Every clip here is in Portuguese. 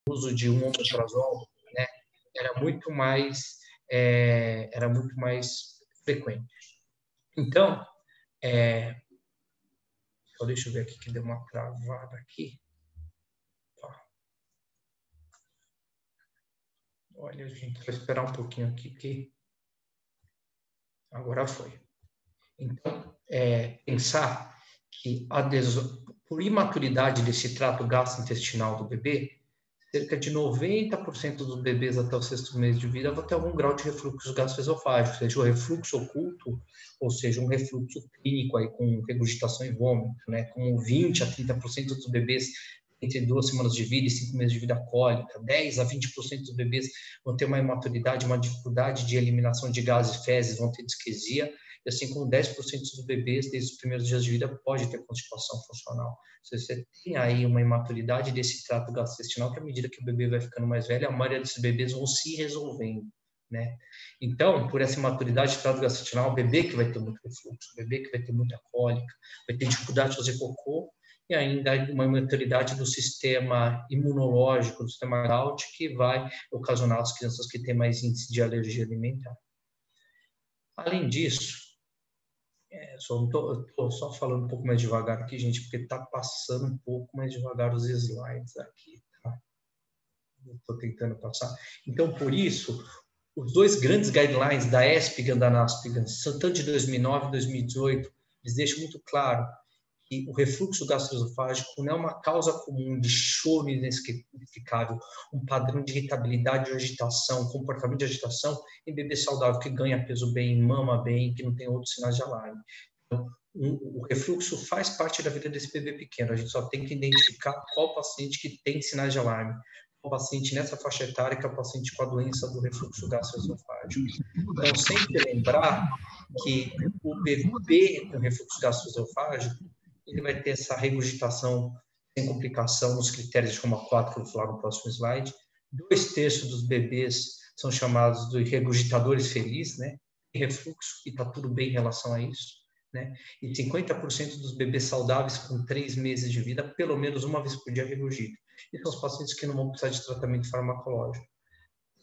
uso de um omeprazol, né, era muito mais frequente. Então, só deixa eu ver aqui que deu uma travada aqui. Olha, gente, vou esperar um pouquinho aqui, que agora foi. Então, pensar que por imaturidade desse trato gastrointestinal do bebê, cerca de 90% dos bebês até o 6º mês de vida vão ter algum grau de refluxo gastroesofágico, seja o refluxo oculto, ou seja, um refluxo clínico aí com regurgitação e vômito, né? Como 20 a 30% dos bebês entre 2 semanas de vida e 5 meses de vida cólica, 10 a 20% dos bebês vão ter uma imaturidade, uma dificuldade de eliminação de gases e fezes, vão ter disquesia, e assim como 10% dos bebês, desde os primeiros dias de vida, pode ter constipação funcional. Se você tem aí uma imaturidade desse trato gastrointestinal, que à medida que o bebê vai ficando mais velho, a maioria desses bebês vão se resolvendo, né? Então, por essa imaturidade de trato gastrointestinal, o bebê que vai ter muito refluxo, o bebê que vai ter muita cólica, vai ter dificuldade de fazer cocô, e ainda uma imaturidade do sistema imunológico, do sistema GALT, que vai ocasionar as crianças que têm mais índice de alergia alimentar. Além disso, estou só falando um pouco mais devagar aqui, gente, porque está passando um pouco mais devagar os slides aqui, tá? Estou tentando passar. Então, por isso, os 2 grandes guidelines da ESPGHAN e da NASPGHAN, tanto de 2009 e 2018, eles deixam muito claro que o refluxo gastroesofágico não é uma causa comum de choro inexplicável, um padrão de irritabilidade, de agitação, comportamento de agitação em bebê saudável que ganha peso bem, mama bem, que não tem outros sinais de alarme. Então, o refluxo faz parte da vida desse bebê pequeno. A gente só tem que identificar qual paciente que tem sinais de alarme, qual paciente nessa faixa etária que é o paciente com a doença do refluxo gastroesofágico. Então, sempre lembrar que o bebê com refluxo gastroesofágico ele vai ter essa regurgitação sem complicação nos critérios de Roma 4, que eu vou falar no próximo slide. 2/3 dos bebês são chamados de regurgitadores felizes, né? Tem refluxo e está tudo bem em relação a isso, né? E 50% dos bebês saudáveis com 3 meses de vida, pelo menos uma vez por dia regurgitam. E são os pacientes que não vão precisar de tratamento farmacológico.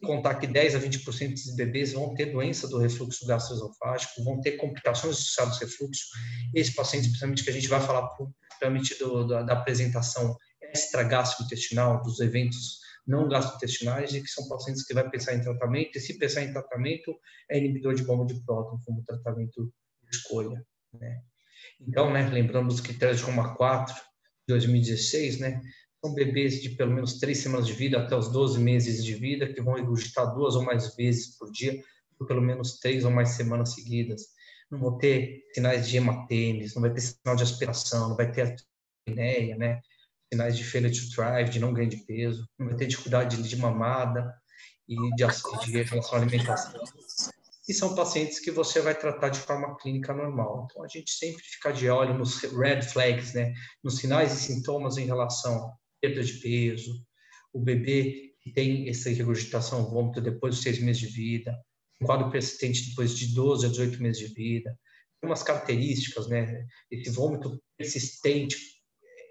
Contar que 10 a 20% desses bebês vão ter doença do refluxo gastroesofágico, vão ter complicações associadas ao refluxo. Esses pacientes, principalmente que a gente vai falar principalmente da apresentação extra-gastrointestinal, dos eventos não gastrointestinais, e que são pacientes que vai pensar em tratamento, e se pensar em tratamento, é inibidor de bomba de próton como tratamento de escolha, né? Então, né, lembrando os critérios de Roma 4, de 2016, né, são bebês de pelo menos 3 semanas de vida até os 12 meses de vida, que vão regurgitar 2 ou mais vezes por dia, por pelo menos 3 ou mais semanas seguidas. Não vão ter sinais de hematênis, não vai ter sinal de aspiração, não vai ter apneia, né? Sinais de failure to thrive, de não ganho de peso, não vai ter dificuldade de mamada e de relação à alimentação. E são pacientes que você vai tratar de forma clínica normal. Então, a gente sempre fica de olho nos red flags, né? Nos sinais e sintomas em relação à perda de peso, o bebê que tem essa regurgitação, vômito depois dos 6 meses de vida, um quadro persistente depois de 12 a 18 meses de vida. Tem umas características, né? Esse vômito persistente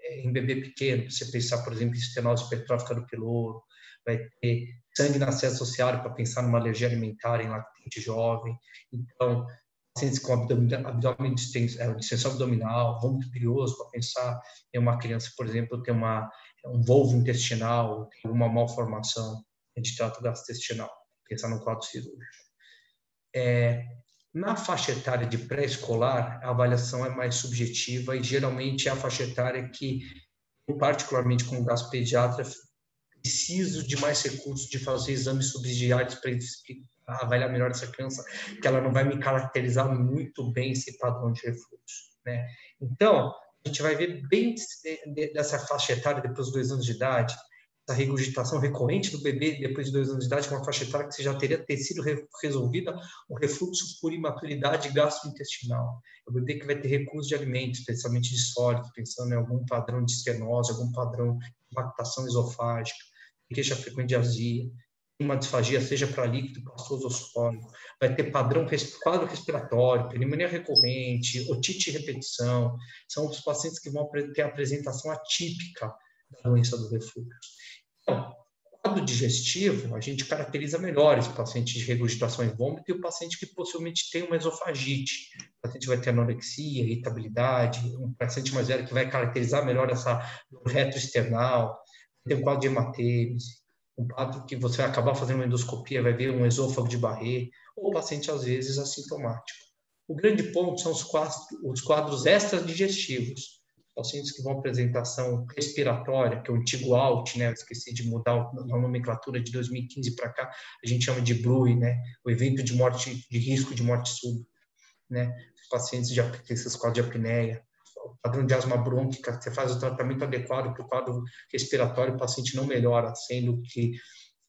em bebê pequeno, você pensar, por exemplo, em estenose hipertrófica do piloro, vai ter sangue na célula associada para pensar numa alergia alimentar em lactente jovem. Então, pacientes com abdômen distensão abdominal, vômito bilioso, para pensar em uma criança, por exemplo, ter um volvo intestinal, uma malformação de trato gastrointestinal, pensar no quadro cirúrgico. Na faixa etária de pré-escolar, a avaliação é mais subjetiva e geralmente é a faixa etária que, particularmente como gastropediatra, preciso de mais recursos de fazer exames subsidiários para avaliar melhor essa criança, que ela não vai me caracterizar muito bem esse padrão de refluxo, né? Então, a gente vai ver bem dessa faixa etária depois dos 2 anos de idade, essa regurgitação recorrente do bebê depois de 2 anos de idade, com uma faixa etária que você já teria sido resolvida o refluxo por imaturidade gastrointestinal. É o bebê que vai ter recurso de alimentos, especialmente de sólidos, pensando em algum padrão de estenose, algum padrão de impactação esofágica, queixa frequente de azia, uma disfagia, seja para líquido, pastoso ou sólido, vai ter quadro respiratório, pneumonia recorrente, otite e repetição, são os pacientes que vão ter a apresentação atípica da doença do refluxo. Então, quadro digestivo, a gente caracteriza melhor esse paciente de regurgitação e vômito e o paciente que possivelmente tem uma esofagite. O paciente vai ter anorexia, irritabilidade, um paciente mais velho que vai caracterizar melhor essa retroesternal, tem um quadro de hematêmese, um quadro que você vai acabar fazendo uma endoscopia, vai ver um esôfago de Barré, ou o paciente, às vezes, assintomático. O grande ponto são os quadros extradigestivos. Pacientes que vão apresentar ação respiratória, que é o antigo ALT, né? Eu esqueci de mudar a nomenclatura de 2015 para cá, a gente chama de BLUE, né? O evento de morte, de risco de morte súbita, né? Os pacientes que têm esses quadros de apneia, o padrão de asma brônquica, você faz o tratamento adequado para o quadro respiratório, o paciente não melhora, sendo que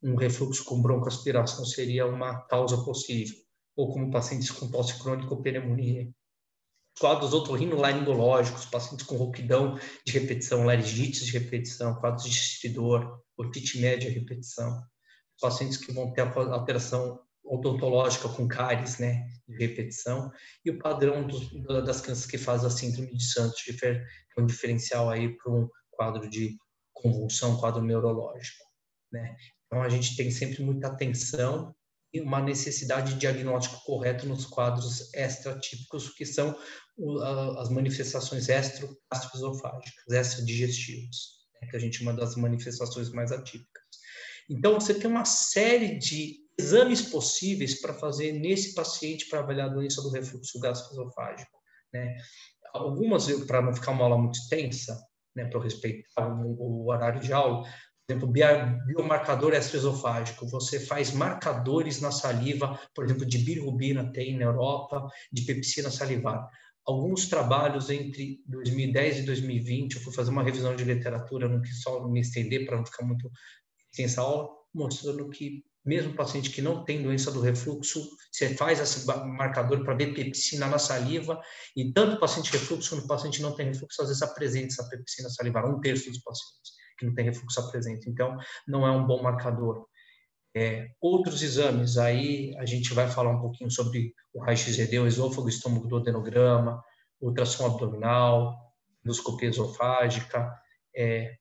um refluxo com broncoaspiração seria uma causa possível, ou como pacientes com tosse crônica ou pneumonia. Quadros otorrinolaringológicos, pacientes com rouquidão de repetição, laringites de repetição, quadros de stridor, otite média de repetição, pacientes que vão ter alteração odontológica com cáries, né, de repetição, e o padrão das crianças que fazem a síndrome de Santos, que é um diferencial aí para um quadro de convulsão, quadro neurológico, né. Então, a gente tem sempre muita atenção e uma necessidade de diagnóstico correto nos quadros extratípicos, que são as manifestações gastroesofágicas, extradigestivas, né, que a gente chama das manifestações mais atípicas. Então, você tem uma série de exames possíveis para fazer nesse paciente para avaliar a doença do refluxo gastroesofágico, né? Algumas, para não ficar uma aula muito extensa, né, para respeitar o horário de aula, por exemplo, biomarcador extraesofágico, você faz marcadores na saliva, por exemplo, de bilirrubina tem na Europa, de pepsina salivar. Alguns trabalhos entre 2010 e 2020, eu fui fazer uma revisão de literatura, não quis só me estender para não ficar muito extensa aula, mostrando que mesmo paciente que não tem doença do refluxo, você faz esse marcador para ver pepsina na saliva, e tanto o paciente refluxo quanto o paciente não tem refluxo, às vezes apresenta essa pepsina salivar, 1/3 dos pacientes que não tem refluxo apresenta. Então, não é um bom marcador. Outros exames, aí a gente vai falar um pouquinho sobre o raio-x-GD, o esôfago, estômago do adenograma, ultrassom abdominal, endoscopia esofágica,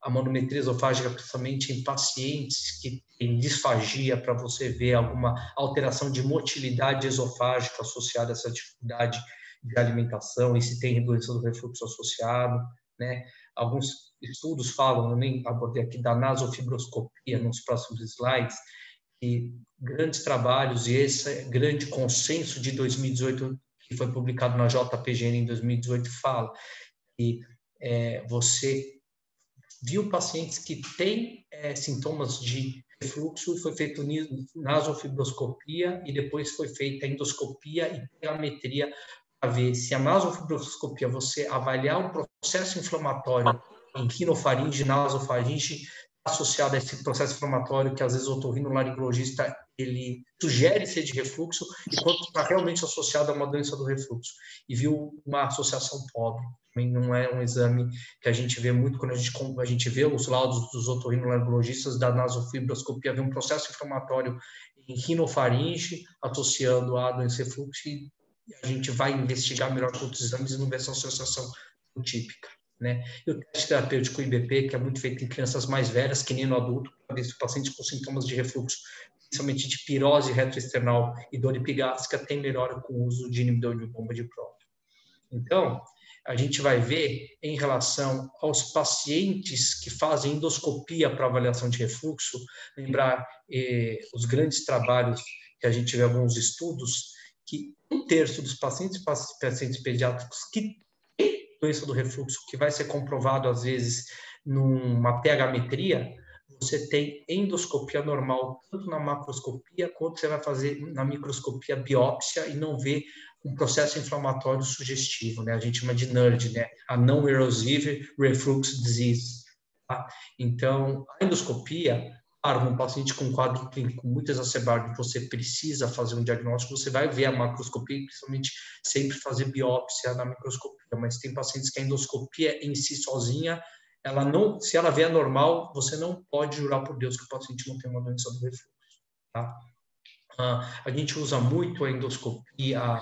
a manometria esofágica, principalmente em pacientes que têm disfagia, para você ver alguma alteração de motilidade esofágica associada a essa dificuldade de alimentação e se tem doença do refluxo associado, né? Alguns estudos falam, eu nem abordei aqui, da nasofibroscopia nos próximos slides, e grandes trabalhos, e esse grande consenso de 2018, que foi publicado na JPGN em 2018, fala que você viu pacientes que têm sintomas de refluxo, foi feito nasofibroscopia e depois foi feita endoscopia e telemetria para ver se a nasofibroscopia, você avaliar o processo inflamatório em rinofaringe, nasofaringe, associado a esse processo inflamatório que às vezes o otorrinolaringologista ele sugere ser de refluxo e quanto está realmente associado a uma doença do refluxo. E viu uma associação pobre. Também não é um exame que a gente vê muito quando a gente vê os laudos dos otorrinolaringologistas da nasofibroscopia, vê um processo inflamatório em rinofaringe associando a doença de refluxo, e a gente vai investigar melhor com outros exames e não vê essa associação típica, né? E o teste terapêutico IBP, que é muito feito em crianças mais velhas, que nem no adulto, para ver se o paciente com sintomas de refluxo, principalmente de pirose retroesternal e dor epigástrica, tem melhora com o uso de inibidor de bomba de próton. Então, a gente vai ver em relação aos pacientes que fazem endoscopia para avaliação de refluxo, lembrar os grandes trabalhos que a gente vê alguns estudos, que 1/3 dos pacientes pediátricos que têm doença do refluxo, que vai ser comprovado às vezes numa pH-metria, você tem endoscopia normal, tanto na macroscopia, quanto você vai fazer na microscopia biópsia e não vê um processo inflamatório sugestivo, né? A gente chama de NERD, né? A Non-Erosive Reflux Disease. Tá? Então, a endoscopia, claro, um paciente com quadro clínico muito exacerbado, você precisa fazer um diagnóstico, você vai ver a macroscopia e principalmente sempre fazer biópsia na microscopia, mas tem pacientes que a endoscopia em si sozinha, ela não, se ela vier normal, você não pode jurar por Deus que o paciente não tem uma doença do refluxo, tá? A gente usa muito a endoscopia, a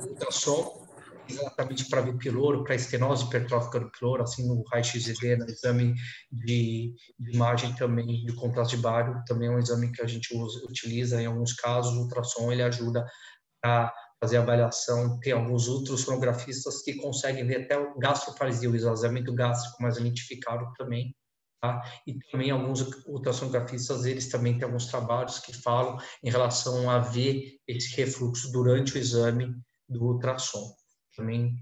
ultrassom, exatamente para ver piloro, para estenose hipertrófica do piloro, assim no raio-x-ED, no exame de imagem também, de contraste de bário, também é um exame que a gente utiliza em alguns casos. O ultrassom, ele ajuda a fazer avaliação. Tem alguns ultrassonografistas que conseguem ver até o gastroparesia, o esvaziamento gástrico mais identificado também. Tá? E também alguns ultrassonografistas, eles também têm alguns trabalhos que falam em relação a ver esse refluxo durante o exame do ultrassom. Também,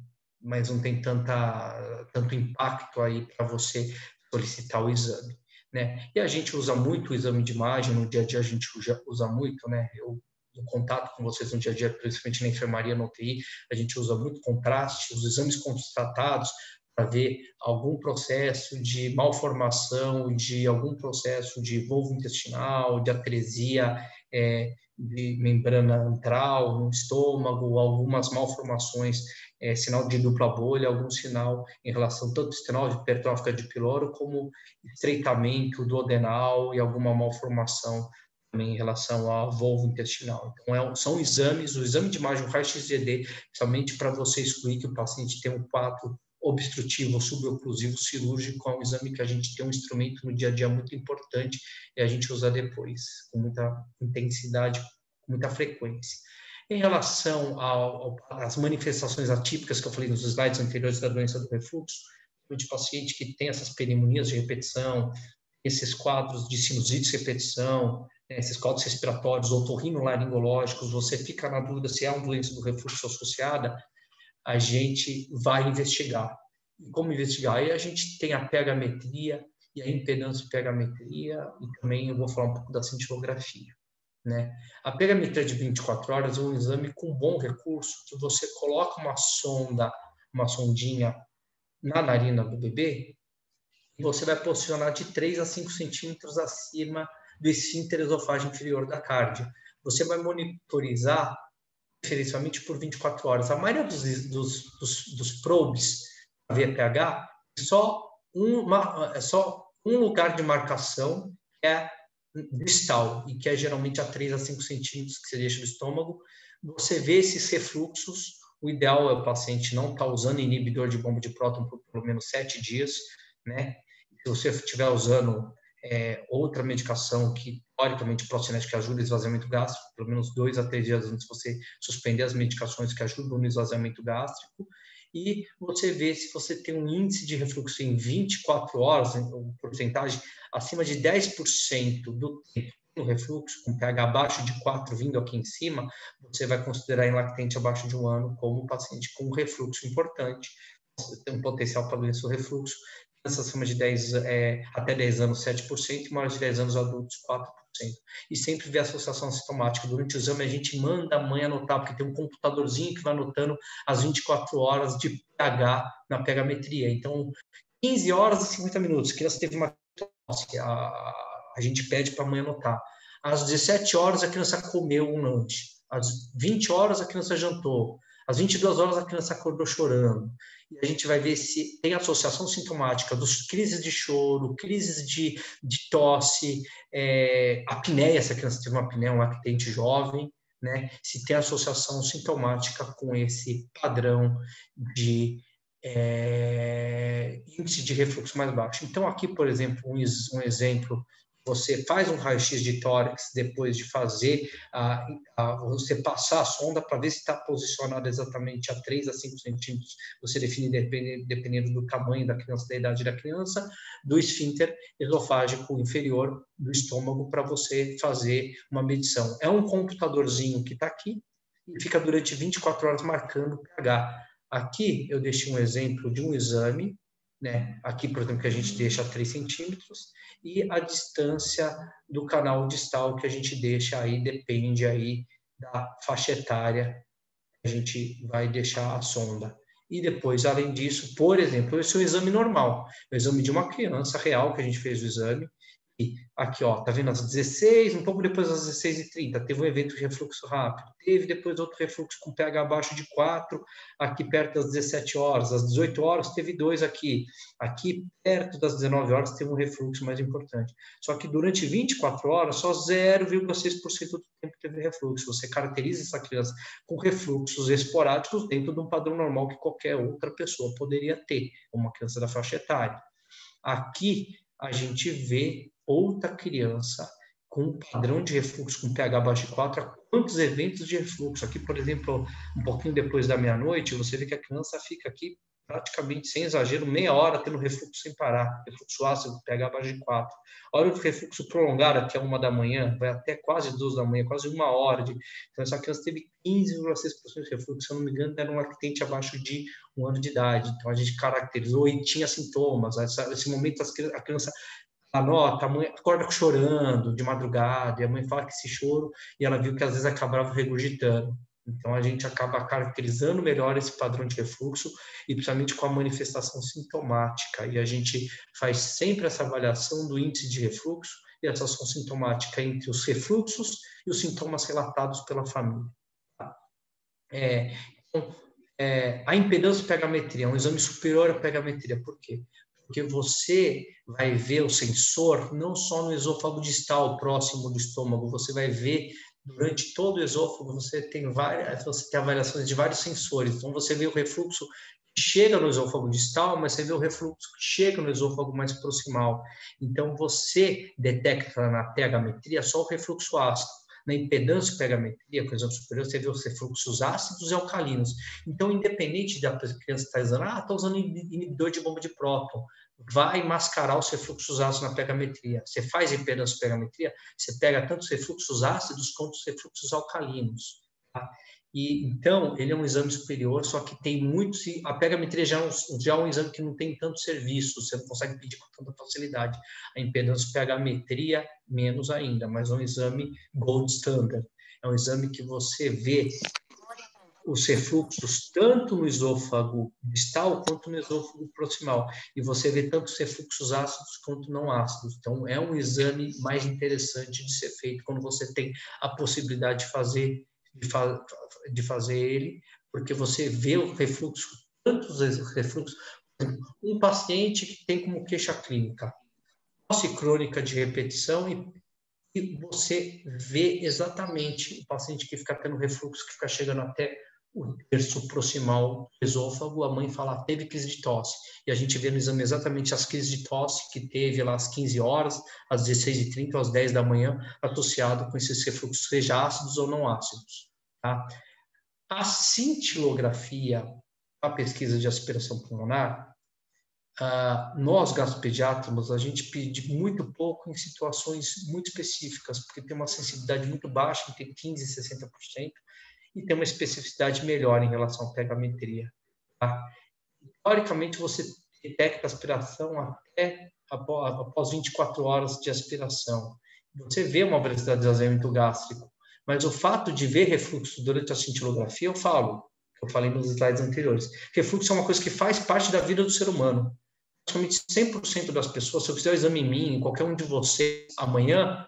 mas não tem tanto impacto aí para você solicitar o exame, né? E a gente usa muito o exame de imagem, no dia a dia a gente usa muito, né? Eu, no contato com vocês no dia a dia, principalmente na enfermaria, no UTI, a gente usa muito contraste, os exames constatados, para ver algum processo de malformação, de algum processo de volvo intestinal, de atresia de membrana antral no estômago, algumas malformações, sinal de dupla bolha, algum sinal em relação tanto estenose hipertrófica de piloro como estreitamento duodenal e alguma malformação também em relação ao volvo intestinal. Então, são exames, o exame de imagem, o raio-x-ED, somente para você excluir que o paciente tem um quadro obstrutivo, suboclusivo, cirúrgico, é um exame que a gente tem um instrumento no dia a dia muito importante e a gente usa depois, com muita intensidade, com muita frequência. Em relação às manifestações atípicas que eu falei nos slides anteriores da doença do refluxo, de paciente que tem essas pneumonias de repetição, esses quadros de sinusite de repetição, esses quadros respiratórios otorrinolaringológicos, você fica na dúvida se é uma doença do refluxo associada, a gente vai investigar. E como investigar? Aí a gente tem a pegametria e a impedância de pegametria, e também eu vou falar um pouco da cintilografia, né? A pegametria de 24 horas é um exame com bom recurso, que você coloca uma sondinha na narina do bebê, e você vai posicionar de 3 a 5 centímetros acima do esfíncter esofágeo inferior da cárdia. Você vai monitorizar preferencialmente por 24 horas. A maioria dos probes VPH é só um lugar de marcação, que é distal, e que é geralmente a 3 a 5 centímetros que você deixa no estômago. Você vê esses refluxos, o ideal é o paciente não estar usando inibidor de bomba de próton por pelo menos 7 dias, né? Se você estiver usando outra medicação que, teoricamente, procinética que ajuda o esvaziamento gástrico, pelo menos 2 a 3 dias antes você suspender as medicações que ajudam no esvaziamento gástrico, e você vê se você tem um índice de refluxo em 24 horas, uma porcentagem acima de 10% do tempo no refluxo, com pH abaixo de 4 vindo aqui em cima, você vai considerar em lactente abaixo de 1 ano como um paciente com refluxo importante, tem um potencial para doença do refluxo. Crianças acima de 10, até 10 anos, 7%, e maiores de 10 anos adultos, 4%. E sempre vê associação sintomática. Durante o exame, a gente manda a mãe anotar, porque tem um computadorzinho que vai anotando as 24 horas de pH na pegametria. Então, 15 horas e 50 minutos, a criança teve uma tosse, a gente pede para a mãe anotar. Às 17 horas, a criança comeu um lanche. Às 20 horas, a criança jantou. Às 22 horas, a criança acordou chorando. E a gente vai ver se tem associação sintomática dos crises de choro, crises de tosse, apneia, se a criança teve uma apneia, um lactente jovem, né? Se tem associação sintomática com esse padrão de índice de refluxo mais baixo. Então, aqui, por exemplo, um exemplo, você faz um raio-x de tórax depois de fazer, você passar a sonda para ver se está posicionado exatamente a 3 a 5 centímetros, você define dependendo do tamanho da criança, da idade da criança, do esfíncter esofágico inferior do estômago para você fazer uma medição. É um computadorzinho que está aqui e fica durante 24 horas marcando o pH. Aqui eu deixei um exemplo de um exame, né? Aqui, por exemplo, que a gente deixa a 3 centímetros, e a distância do canal distal que a gente deixa aí depende aí da faixa etária que a gente vai deixar a sonda. E depois, além disso, por exemplo, esse é o exame normal, o exame de uma criança real que a gente fez o exame, Aqui, ó, tá vendo? Às 16, um pouco depois das 16h30, teve um evento de refluxo rápido. Teve depois outro refluxo com pH abaixo de 4, aqui perto das 17 horas. Às 18 horas, teve 2 aqui. Aqui, perto das 19 horas, teve um refluxo mais importante. Só que durante 24 horas, só 0,6% do tempo teve refluxo. Você caracteriza essa criança com refluxos esporádicos dentro de um padrão normal que qualquer outra pessoa poderia ter, uma criança da faixa etária. Aqui, a gente vê outra criança com um padrão de refluxo com pH abaixo de 4, a quantos eventos de refluxo. Aqui, por exemplo, um pouquinho depois da meia-noite, você vê que a criança fica aqui praticamente, sem exagero, meia hora tendo refluxo sem parar, refluxo ácido, pH abaixo de 4. A hora do refluxo prolongado até 1 da manhã, vai até quase 2 da manhã, quase 1 hora. Então, essa criança teve 15,6% de refluxo, se eu não me engano, era um lactente abaixo de 1 ano de idade. Então, a gente caracterizou e tinha sintomas. Nesse momento, a criança anota, a mãe acorda chorando de madrugada, e a mãe fala que esse choro, e ela viu que às vezes acabava regurgitando. Então, a gente acaba caracterizando melhor esse padrão de refluxo, e principalmente com a manifestação sintomática. E a gente faz sempre essa avaliação do índice de refluxo e essa ação sintomática entre os refluxos e os sintomas relatados pela família. Então, a impedância pegametria é um exame superior à pegametria. Por quê? Porque você vai ver o sensor não só no esôfago distal, próximo do estômago, você vai ver durante todo o esôfago, você tem avaliações de vários sensores. Então, você vê o refluxo que chega no esôfago distal, mas você vê o refluxo que chega no esôfago mais proximal. Então, você detecta na pegametria só o refluxo ácido. Na impedância pegametria, por exemplo, superior, você vê os refluxos ácidos e alcalinos. Então, independente da criança estar usando, está usando inibidor de bomba de próton, vai mascarar os refluxos ácidos na pegametria. Você faz a impedância pegametria, você pega tanto os refluxos ácidos quanto os refluxos alcalinos. Tá? E, então, ele é um exame superior, só que tem muitos... A pegametria já é um exame que não tem tanto serviço, você não consegue pedir com tanta facilidade. A impedância pegametria, menos ainda, mas é um exame gold standard. É um exame que você vê os refluxos tanto no esôfago distal quanto no esôfago proximal. E você vê tanto os refluxos ácidos quanto não ácidos. Então, é um exame mais interessante de ser feito quando você tem a possibilidade de fazer ele, porque você vê o refluxo, tantos refluxos. Um paciente que tem como queixa clínica tosse crônica de repetição e você vê exatamente o paciente que fica tendo refluxo, que fica chegando até o terço proximal do esôfago, a mãe fala, teve crise de tosse. E a gente vê no exame exatamente as crises de tosse que teve lá às 15 horas, às 16h30, às 10 da manhã, associado com esses refluxos, seja ácidos ou não ácidos. Tá? A cintilografia, a pesquisa de aspiração pulmonar, nós, gastropediatras, a gente pede muito pouco em situações muito específicas, porque tem uma sensibilidade muito baixa, entre 15% e 60%, e tem uma especificidade melhor em relação à pegametria. Tá? Teoricamente, você detecta a aspiração até após 24 horas de aspiração. Você vê uma velocidade de esvaziamento gástrico, mas o fato de ver refluxo durante a cintilografia, eu falei nos slides anteriores, refluxo é uma coisa que faz parte da vida do ser humano. Praticamente 100% das pessoas, se eu fizer o exame em mim, em qualquer um de vocês, amanhã,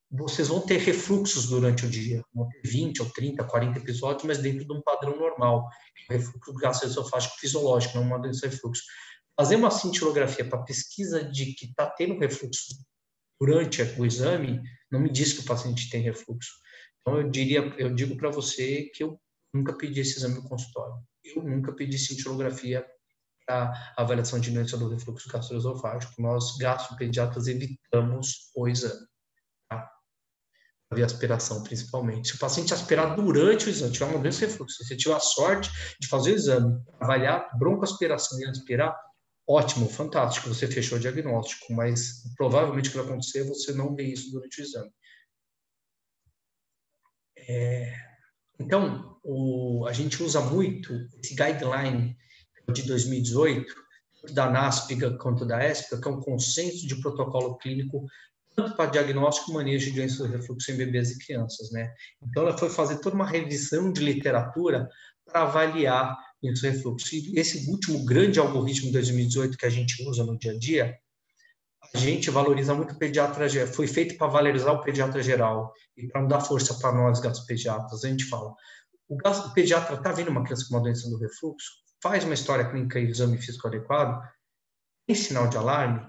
vocês vão ter refluxos durante o dia. Vão ter 20 ou 30, 40 episódios, mas dentro de um padrão normal. Refluxo gastroesofágico fisiológico, não uma doença de refluxo. Fazer uma cintilografia para pesquisa de que está tendo refluxo durante o exame, não me diz que o paciente tem refluxo. Então, eu digo para você que eu nunca pedi esse exame no consultório. Eu nunca pedi cintilografia para avaliação de doença do refluxo gastroesofágico. Nós, gastropediatras, evitamos o exame. Tá? Via aspiração, principalmente. Se o paciente aspirar durante o exame, tiver uma doença de refluxo, se você tiver a sorte de fazer o exame, avaliar broncoaspiração e aspirar, ótimo, fantástico, você fechou o diagnóstico, mas provavelmente o que vai acontecer é você não ver isso durante o exame. Então, a gente usa muito esse guideline de 2018, da NASPGA quanto da ESPGA, que é um consenso de protocolo clínico tanto para diagnóstico e manejo de doenças do refluxo em bebês e crianças, né? Então, ela foi fazer toda uma revisão de literatura para avaliar esse refluxo. E esse último grande algoritmo de 2018 que a gente usa no dia a dia, a gente valoriza muito o pediatra, foi feito para valorizar o pediatra geral e para não dar força para nós, gastropediatras. A gente fala, o pediatra está vendo uma criança com uma doença do refluxo, faz uma história clínica e exame físico adequado, tem sinal de alarme,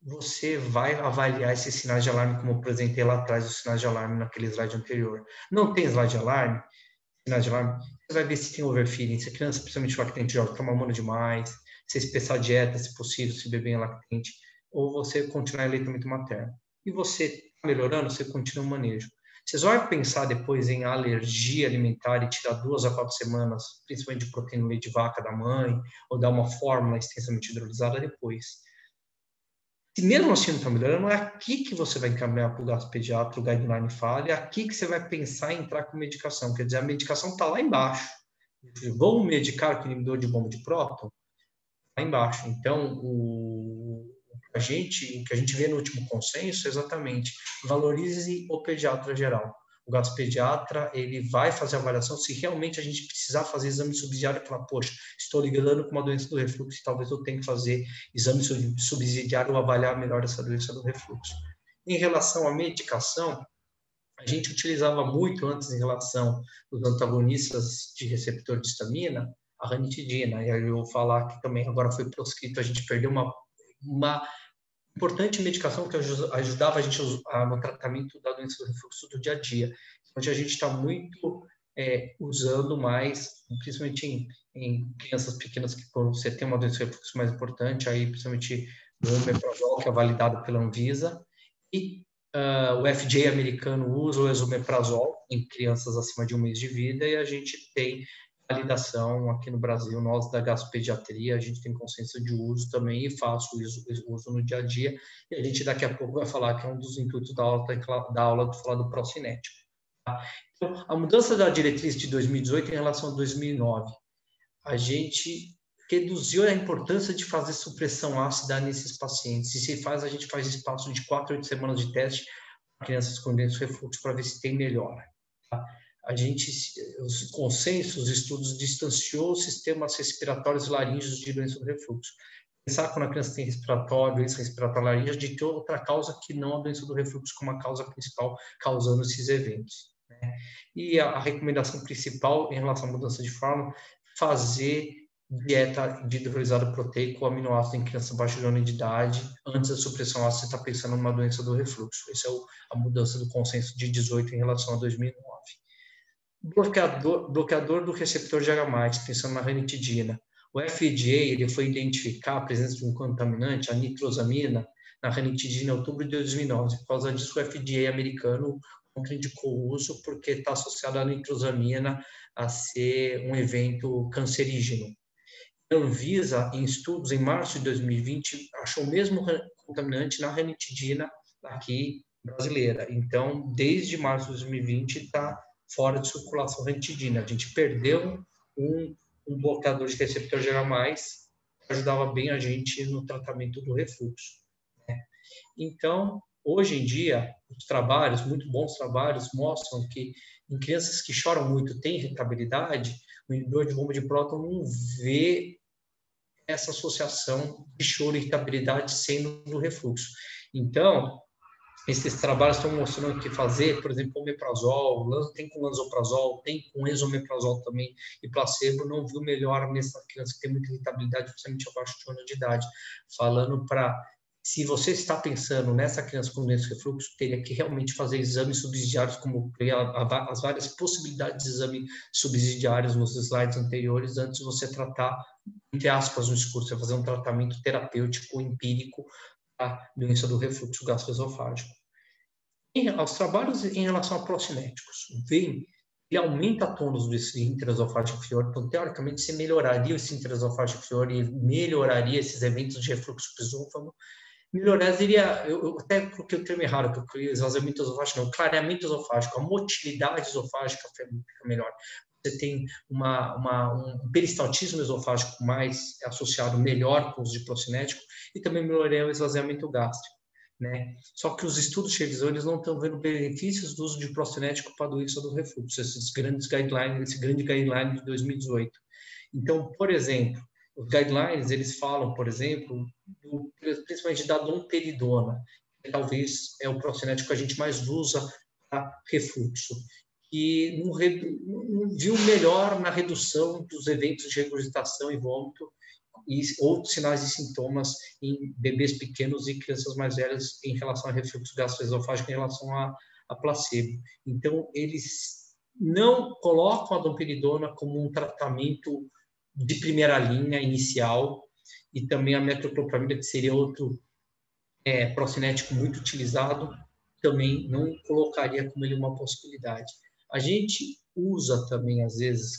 você vai avaliar esses sinais de alarme, como eu apresentei lá atrás, os sinais de alarme naquele slide anterior. Não tem slide de alarme, sinais de alarme, você vai ver se tem overfeeding, se a criança, principalmente lactente jovem, está mamando demais, se espessar a dieta, se possível, se beber em lactente, ou você continuar em aleitamento materno. E você está melhorando, você continua o manejo. Vocês vão pensar depois em alergia alimentar e tirar 2 a 4 semanas, principalmente de proteína do leite de vaca da mãe, ou dar uma fórmula extensamente hidrolisada depois. Se mesmo assim não está melhorando, é aqui que você vai encaminhar para o gastropediatra, o guideline fala, é aqui que você vai pensar em entrar com medicação. Quer dizer, a medicação está lá embaixo. Vamos medicar com inibidor de bomba de próton? Lá embaixo. Então, o que a gente vê no último consenso é exatamente valorize o pediatra geral. O gastropediatra, ele vai fazer a avaliação se realmente a gente precisar fazer exame subsidiário e falar, poxa, estou lidando com uma doença do refluxo, talvez eu tenha que fazer exame subsidiário ou avaliar melhor essa doença do refluxo. Em relação à medicação, a gente utilizava muito antes em relação aos antagonistas de receptor de histamina, a ranitidina. E aí eu vou falar que também agora foi proscrito, a gente perdeu uma importante medicação que ajudava a gente no tratamento da doença do refluxo do dia a dia. Onde a gente está muito usando mais, principalmente em crianças pequenas que quando você tem uma doença do refluxo mais importante, aí principalmente o omeprazol, que é validado pela Anvisa, e o FDA americano usa o esomeprazol em crianças acima de 1 mês de vida, e a gente tem validação aqui no Brasil, nós da gastropediatria, a gente tem consenso de uso também e faço uso no dia a dia, e a gente daqui a pouco vai falar que é um dos intuitos da aula de falar do procinético. Tá? Então, a mudança da diretriz de 2018 em relação a 2009, a gente reduziu a importância de fazer supressão ácida nesses pacientes. E se faz, a gente faz espaço de 4 a 8 semanas de teste para crianças com doença de refluxo para ver se tem melhora. Tá? Os consensos, os estudos distanciou os sistemas respiratórios laríngeos de doença do refluxo. Pensar quando a criança tem doença respiratória laríngea de ter outra causa que não a doença do refluxo como a causa principal causando esses eventos. Né? E a recomendação principal em relação à mudança de forma, fazer dieta de hidrolisado proteico ou aminoácido em criança abaixo de 1 ano de idade, antes da supressão ácida, você está pensando numa doença do refluxo. Essa é a mudança do consenso de 18 em relação a 2009. Bloqueador do receptor de H+, pensando na ranitidina. O FDA ele foi identificar a presença de um contaminante, a nitrosamina, na ranitidina em outubro de 2009. Por causa disso, o FDA americano contraindicou o uso porque está associado à nitrosamina a ser um evento cancerígeno. A Anvisa, em estudos em março de 2020, achou o mesmo contaminante na ranitidina aqui brasileira. Então, desde março de 2020 está fora de circulação ranitidina. A gente perdeu um bloqueador de receptor de H+, que ajudava bem a gente no tratamento do refluxo. Né? Então, hoje em dia, os trabalhos, muito bons trabalhos, mostram que em crianças que choram muito, têm irritabilidade, o inibidor de bomba de próton não vê essa associação de choro e irritabilidade sendo do refluxo. Então, esses trabalhos estão mostrando que fazer, por exemplo, omeprazol, tem com lansoprazol, tem com esomeprazol também, e placebo não viu melhor nessa criança que tem muita irritabilidade, principalmente abaixo de 1 ano de idade. Falando para, se você está pensando nessa criança com doença de refluxo, teria que realmente fazer exames subsidiários, como as várias possibilidades de exame subsidiários nos slides anteriores, antes de você tratar, entre aspas, no discurso, fazer um tratamento terapêutico empírico da doença do refluxo gastroesofágico. Aos trabalhos em relação a procinéticos, ele aumenta a tônus do esfíncter esofágico inferior, então, teoricamente, você melhoraria o esfíncter esofágico inferior e melhoraria esses eventos de refluxo esôfago. Melhoraria, eu até coloquei o termo errado, que eu coloquei esvaziamento esofágico, não, clareamento esofágico, a motilidade esofágica fica melhor. Você tem um peristaltismo esofágico mais associado melhor com o uso de procinético e também melhoraria o esvaziamento gástrico. Né? Só que os estudos revisores não estão vendo benefícios do uso de procinético para a doença do refluxo, esse grande guideline de 2018. Então, por exemplo, os guidelines, eles falam, por exemplo, principalmente da domperidona, que talvez é o procinético que a gente mais usa para refluxo, e não viu melhor na redução dos eventos de regurgitação e vômito e outros sinais e sintomas em bebês pequenos e crianças mais velhas em relação a refluxo gastroesofágico em relação a placebo. Então, eles não colocam a domperidona como um tratamento de primeira linha inicial, e também a metoclopramida, que seria outro procinético muito utilizado, também não colocaria como ele uma possibilidade. A gente usa também, às vezes,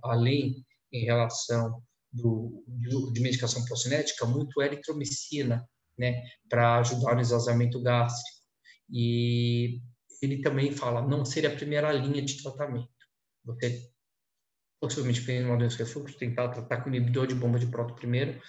além em relação de medicação procinética, muito eritromicina, né, para ajudar no esvaziamento gástrico. E ele também fala, não seria a primeira linha de tratamento. Você, possivelmente, tem uma doença de refluxo, tentar tratar com inibidor de bomba de próton primeiro,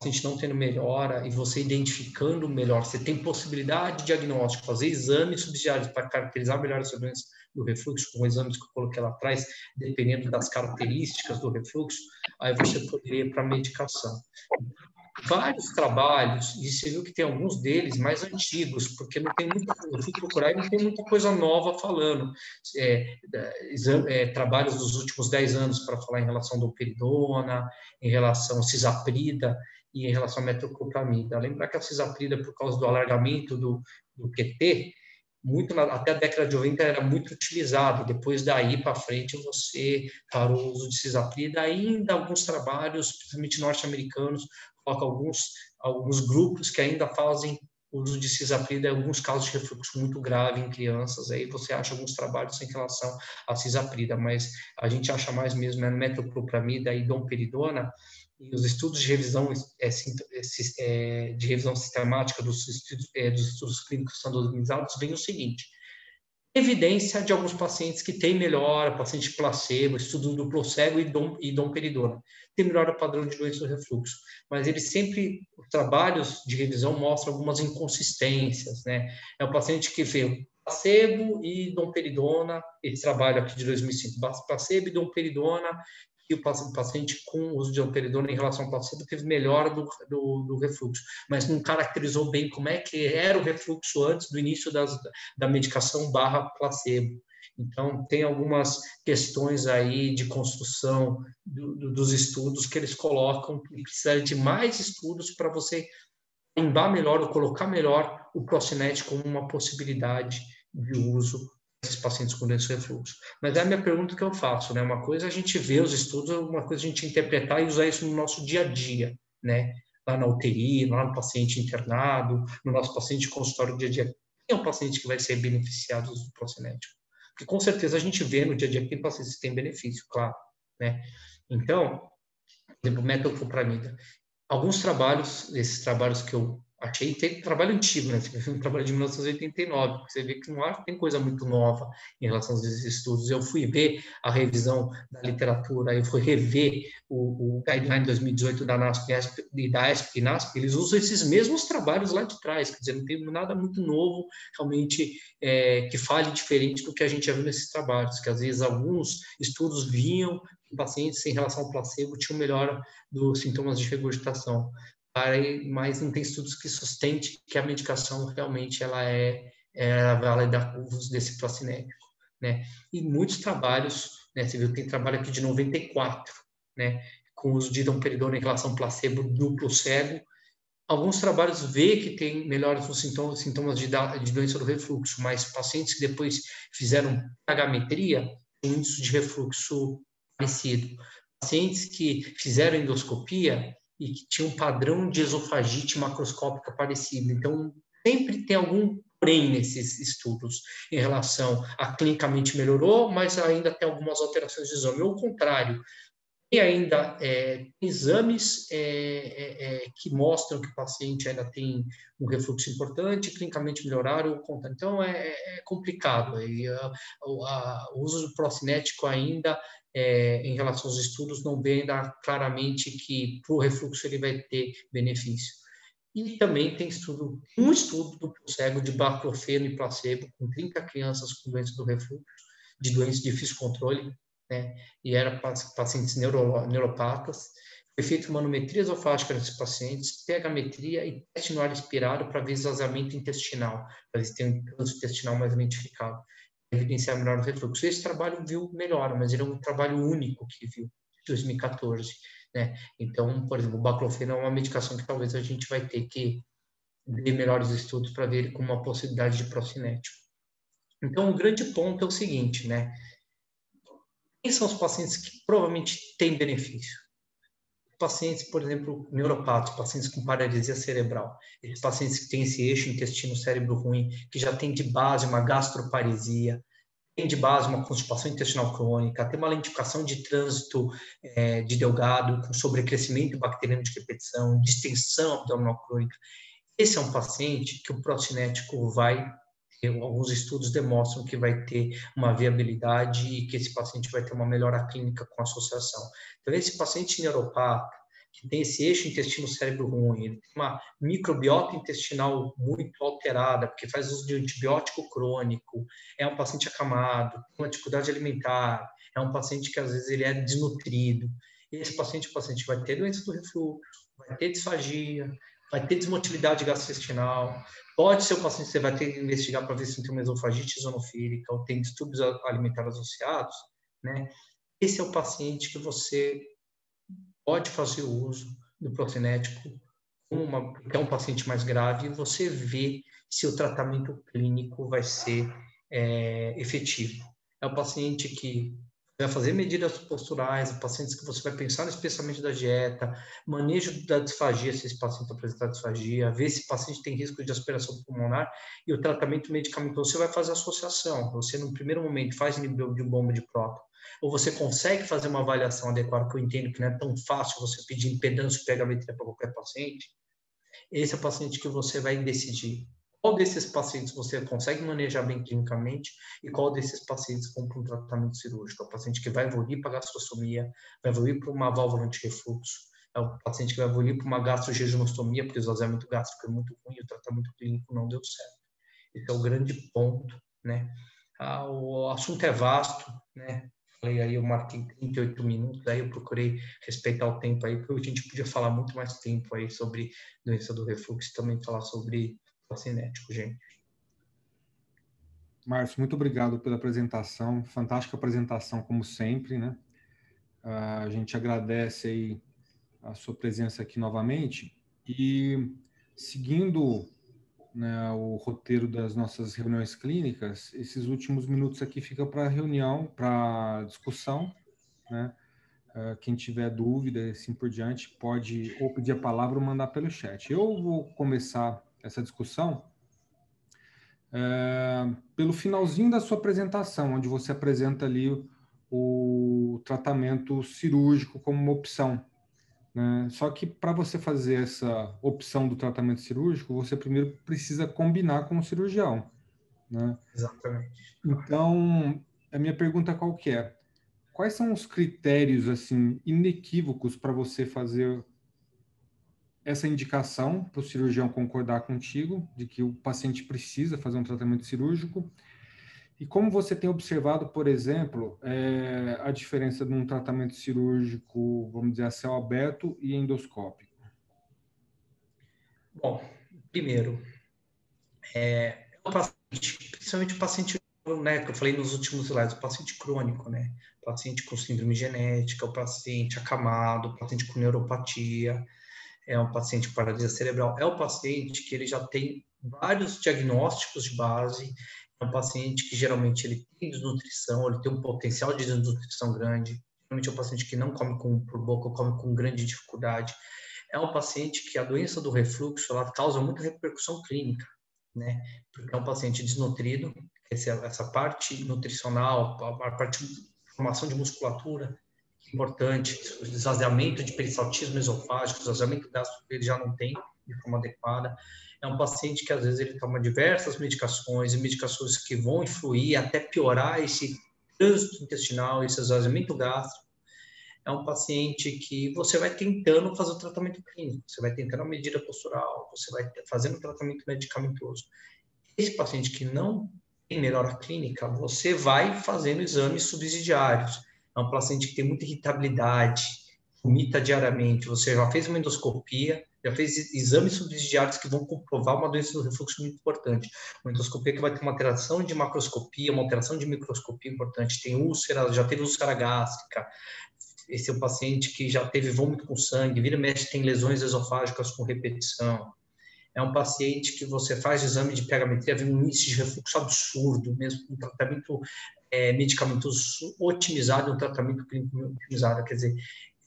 a gente não tendo melhora e você identificando melhor, você tem possibilidade de diagnóstico, fazer exames subsidiários para caracterizar melhor essa doença do refluxo, com exames que eu coloquei lá atrás, dependendo das características do refluxo, aí você poderia ir para a medicação. Vários trabalhos, e você viu que tem alguns deles mais antigos, porque não tem muita, eu fui procurar e não tem muita coisa nova falando. Trabalhos dos últimos 10 anos para falar em relação à domperidona, em relação à cisaprida e em relação à metoclopramida. Lembrar que a cisaprida, por causa do alargamento do QT, até a década de 90 era muito utilizado, depois daí para frente você parou o uso de cisaprida, ainda alguns trabalhos, principalmente norte-americanos, colocam alguns grupos que ainda fazem uso de cisaprida em alguns casos de refluxo muito grave em crianças, aí você acha alguns trabalhos em relação à cisaprida, mas a gente acha mais mesmo metoclopramida e domperidona, e os estudos de revisão sistemática dos estudos clínicos standardizados vem o seguinte: evidência de alguns pacientes que têm melhora, paciente placebo, estudo duplo cego e domperidona, tem melhora padrão de doença do refluxo, mas eles sempre, os trabalhos de revisão mostram algumas inconsistências, né? É um paciente que vê placebo e domperidona, esse trabalho aqui de 2005, placebo e domperidona, e o paciente com uso de domperidona em relação ao placebo teve melhora do refluxo, mas não caracterizou bem como é que era o refluxo antes do início da medicação / placebo. Então, tem algumas questões aí de construção dos estudos que eles colocam, que precisa de mais estudos para você embar melhor ou colocar melhor o procinético como uma possibilidade de uso desses pacientes com doença de refluxo. Mas é a minha pergunta que eu faço, né? Uma coisa é a gente ver os estudos, uma coisa é a gente interpretar e usar isso no nosso dia a dia, né? Lá na UTI, lá no paciente internado, no nosso paciente de consultório dia a dia. Quem é o paciente que vai ser beneficiado do procinético? Porque com certeza a gente vê no dia a dia que tem pacientes que têm benefício, claro, né? Então, por exemplo, metoclopramida. Alguns trabalhos, esses trabalhos que eu achei, tem trabalho antigo, né? Um trabalho de 1989, você vê que não tem coisa muito nova em relação a esses estudos. Eu fui ver a revisão da literatura, eu fui rever o Guideline 2018 da NASP e da ESP e NASP, eles usam esses mesmos trabalhos lá de trás, quer dizer, não tem nada muito novo, realmente, que fale diferente do que a gente já viu nesses trabalhos, que às vezes alguns estudos vinham pacientes em relação ao placebo tinham melhora dos sintomas de regurgitação, mas não tem estudos que sustente que a medicação realmente ela é válida o uso desse procinético, né? E muitos trabalhos, né? Você viu, tem trabalho aqui de 94, né? Com o uso de domperidona em relação ao placebo duplo cego. Alguns trabalhos vê que tem melhoras nos sintomas de doença do refluxo, mas pacientes que depois fizeram pagametria, tem índice de refluxo parecido. Pacientes que fizeram endoscopia e que tinham um padrão de esofagite macroscópica parecido. Então, sempre tem algum porém nesses estudos em relação a clinicamente melhorou, mas ainda tem algumas alterações de exame. Ou o contrário, tem ainda exames que mostram que o paciente ainda tem um refluxo importante, clinicamente melhoraram ou contrário. Então, é complicado. E, o uso do procinético ainda, em relação aos estudos, não vê ainda claramente que para o refluxo ele vai ter benefício. E também tem um estudo do cego de baclofeno e placebo com 30 crianças com doença do refluxo, de doença de difícil controle, né? E era pacientes neuropatas, foi feita manometria esofágica nesses pacientes, pegametria e teste no ar expirado para ver esvaziamento intestinal, para ver se tem um trânsito intestinal mais identificado, evidenciar melhor o refluxo. Esse trabalho viu melhora, mas ele é um trabalho único que viu, em 2014. Né? Então, por exemplo, o baclofeno é uma medicação que talvez a gente vai ter que ver melhores estudos para ver ele com uma possibilidade de procinético. Então, o grande ponto é o seguinte, né? Quem são os pacientes que provavelmente têm benefício? Pacientes, por exemplo, neuropatos, pacientes com paralisia cerebral, esses pacientes que têm esse eixo intestino-cérebro ruim, que já tem de base uma gastroparesia, tem de base uma constipação intestinal crônica, tem uma lentificação de trânsito de delgado, com sobrecrescimento bacteriano de repetição, distensão abdominal crônica. Esse é um paciente que o procinético vai alguns estudos demonstram que vai ter uma viabilidade e que esse paciente vai ter uma melhora clínica com associação. Então, esse paciente neuropata, que tem esse eixo intestino-cérebro ruim, ele tem uma microbiota intestinal muito alterada, porque faz uso de antibiótico crônico, é um paciente acamado, com uma dificuldade alimentar, é um paciente que às vezes ele é desnutrido. E esse paciente, o paciente vai ter doença do refluxo, vai ter disfagia, vai ter desmotilidade gastrointestinal, pode ser o paciente que você vai ter que investigar para ver se tem uma esofagite isonofílica ou tem distúrbios alimentares associados, né? Esse é o paciente que você pode fazer uso do procinético, que é um paciente mais grave, e você vê se o tratamento clínico vai ser efetivo. É o paciente que vai fazer medidas posturais, pacientes que você vai pensar no especiamento da dieta, manejo da disfagia, se esse paciente apresentar disfagia, ver se o paciente tem risco de aspiração pulmonar, e o tratamento medicamentoso, você vai fazer associação. Você, no primeiro momento, faz nível de bomba de próton, ou você consegue fazer uma avaliação adequada, que eu entendo que não é tão fácil você pedir impedância pegametria para qualquer paciente. Esse é o paciente que você vai decidir qual desses pacientes você consegue manejar bem clinicamente e qual desses pacientes compra um tratamento cirúrgico. É o paciente que vai evoluir para gastrostomia, vai evoluir para uma válvula antirrefluxo, é o paciente que vai evoluir para uma gastrojejunostomia, porque o esvaziamento gástrico é muito ruim e o tratamento clínico não deu certo. Esse é o grande ponto, né? O assunto é vasto, né? Falei aí, eu marquei 38 minutos, aí eu procurei respeitar o tempo aí, porque a gente podia falar muito mais tempo aí sobre doença do refluxo e também falar sobre procinético, gente. Márcio, muito obrigado pela apresentação, fantástica apresentação como sempre, né? A gente agradece aí a sua presença aqui novamente e seguindo, né, o roteiro das nossas reuniões clínicas, esses últimos minutos aqui fica para reunião, para discussão, né? Quem tiver dúvida, assim por diante, pode ou pedir a palavra ou mandar pelo chat. Eu vou começar essa discussão pelo finalzinho da sua apresentação, onde você apresenta ali o tratamento cirúrgico como uma opção, né? Só que para você fazer essa opção do tratamento cirúrgico, você primeiro precisa combinar com o cirurgião, né? Exatamente. Então, a minha pergunta qual que é? Quais são os critérios assim inequívocos para você fazer essa indicação para o cirurgião concordar contigo de que o paciente precisa fazer um tratamento cirúrgico? E como você tem observado, por exemplo, a diferença de um tratamento cirúrgico, vamos dizer, a céu aberto e endoscópico? Bom, primeiro, o paciente, principalmente o paciente, né, que eu falei nos últimos slides, o paciente crônico, né, o paciente com síndrome genética, o paciente acamado, o paciente com neuropatia, é um paciente com paralisia cerebral, é o paciente que ele já tem vários diagnósticos de base, é um paciente que geralmente ele tem desnutrição, ele tem um potencial de desnutrição grande, geralmente é um paciente que não come por boca, come com grande dificuldade, é um paciente que a doença do refluxo ela causa muita repercussão clínica, né? Porque é um paciente desnutrido, essa parte nutricional, a parte de formação de musculatura, importante, o esvaziamento de peristaltismo esofágico, o esvaziamento gástrico ele já não tem de forma adequada. É um paciente que às vezes ele toma diversas medicações e medicações que vão influir até piorar esse trânsito intestinal, esse esvaziamento gástrico. É um paciente que você vai tentando fazer o tratamento clínico, você vai tentando a medida postural, você vai fazendo o tratamento medicamentoso. Esse paciente que não tem melhora clínica, você vai fazendo exames subsidiários. É um paciente que tem muita irritabilidade, vomita diariamente, você já fez uma endoscopia, já fez exames subsidiários que vão comprovar uma doença do refluxo muito importante. Uma endoscopia que vai ter uma alteração de macroscopia, uma alteração de microscopia importante, tem úlcera, já teve úlcera gástrica, esse é um paciente que já teve vômito com sangue, vira e mexe, tem lesões esofágicas com repetição. É um paciente que você faz exame de pH-metria, vê um índice de refluxo absurdo, mesmo com tratamento medicamentoso otimizado, um tratamento clínico otimizado. Quer dizer,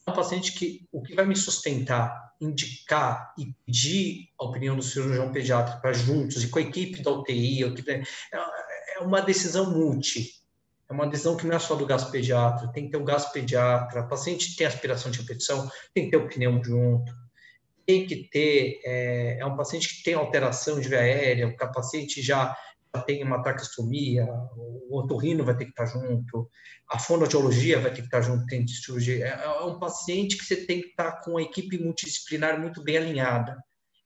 é um paciente que o que vai me sustentar, indicar e pedir a opinião do cirurgião pediatra para juntos e com a equipe da UTI, é uma decisão multi. É uma decisão que não é só do gastropediatra, tem que ter o gastropediatra, o paciente tem aspiração de repetição, tem que ter opinião junto, tem que ter, é um paciente que tem alteração de via aérea, o paciente já tem uma traqueostomia, o otorrino vai ter que estar junto, a fonoaudiologia vai ter que estar junto, tem cirurgia. É um paciente que você tem que estar com a equipe multidisciplinar muito bem alinhada.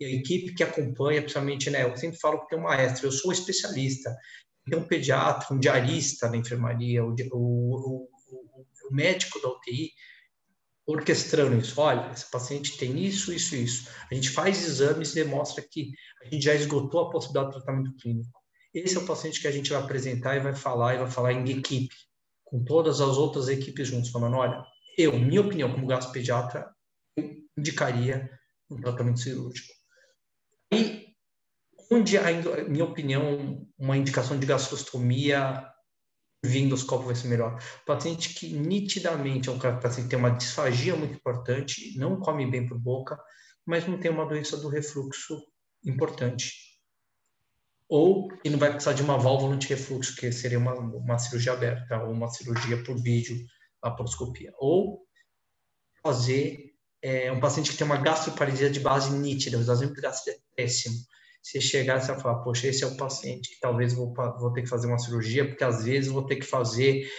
E a equipe que acompanha, principalmente, né, eu sempre falo que tem um maestro, eu sou especialista, tem um pediatra, um diarista da enfermaria, o médico da UTI, orquestrando isso. Olha, esse paciente tem isso, isso, isso. A gente faz exames e demonstra que a gente já esgotou a possibilidade de tratamento clínico. Esse é o paciente que a gente vai apresentar e vai falar em equipe, com todas as outras equipes juntos, falando, olha, minha opinião como gastropediatra, eu indicaria um tratamento cirúrgico. E onde, minha opinião, uma indicação de gastrostomia via endoscópio vai ser melhor. O paciente que nitidamente é um paciente que tem uma disfagia muito importante, não come bem por boca, mas não tem uma doença do refluxo importante. Ou que não vai precisar de uma válvula anti-refluxo, que seria uma cirurgia aberta, ou uma cirurgia por vídeo, laparoscopia. Ou fazer um paciente que tem uma gastroparesia de base nítida, o esvaziamento gástrico é péssimo. Se chegar e você vai falar, poxa, esse é o paciente que talvez vou ter que fazer uma cirurgia, porque às vezes vou ter que fazer